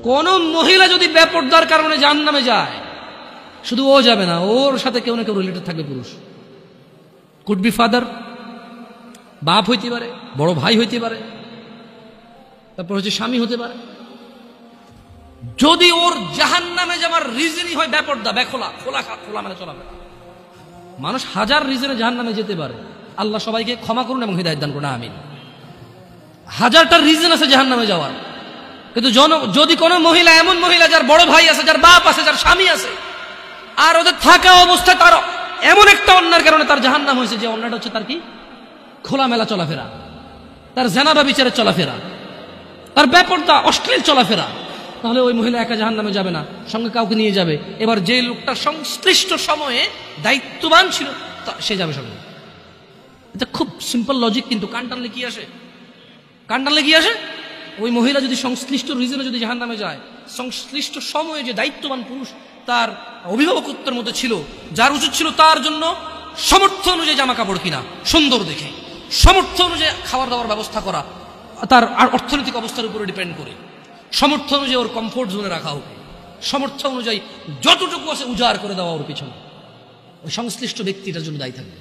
কোন মহিলা যদি বেপরদার কারণে জাহান্নামে যায়, শুধু ও যাবে না, ওর সাথে কেউ না কেউ রিলেটেড থাকবে পুরুষ। কুড বি ফাদার, বাপ হইতে পারে, বড় ভাই হইতে পারে, তারপর হচ্ছে স্বামী হতে পারে। যদি ওর জাহান্নামে যাওয়ার রিজনই হয় বেপরদা, বেখোলা, খোলা মানে চলাবে। মানুষ হাজার রিজনে জাহান্নামে যেতে পারে, আল্লাহ সবাইকে ক্ষমা করুন এবং হিদায়াত দান করুন, আমিন। হাজারটা রিজন আছে জাহান্নামে যাওয়ার, কিন্তু যদি কোনো মহিলা, এমন মহিলা যার বড় ভাই আছে, যার বাপ আছে, যার স্বামী আছে, আর ওদের থাকা অবস্থায় তার এমন একটা অন্যায়ের কারণে তার জাহান্নাম হয়েছে, যে অন্যটা হচ্ছে তার কি খোলামেলা চলাফেরা, তার জেনাবা বিচারের চলাফেরা, তার বেপরদা অশ্লীল চলাফেরা, তাহলে ওই মহিলা একা জাহান্নামে যাবে না, সঙ্গে কাউকে নিয়ে যাবে। এবার যে লোকটা সংশ্লিষ্ট সময়ে দায়িত্ববান ছিল সে যাবে সঙ্গে। এটা খুব সিম্পল লজিক, কিন্তু কান টানলে কি আসে? কান টানলে কি আসে? ওই মহিলা যদি সংশ্লিষ্ট রিজনে যদি জাহান্নামে যায়, সংশ্লিষ্ট সময়ে যে দায়িত্ববান পুরুষ তার অভিভাবকত্বের মধ্যে ছিল, যার উচিত ছিল তার জন্য সামর্থ্য অনুযায়ী জামা কাপড় কিনা সুন্দর দেখে, সামর্থ্য অনুযায়ী খাবার দাবার ব্যবস্থা করা, তার অর্থনৈতিক অবস্থার উপরে ডিপেন্ড করে, সামর্থ্য অনুযায়ী ওর কমফোর্ট জোনে রাখা হবে, সামর্থ্য অনুযায়ী যতটুকু আছে উজাড় করে দেওয়া ওর পিছনে, ওই সংশ্লিষ্ট ব্যক্তিটার জন্য দায়ী থাকবে।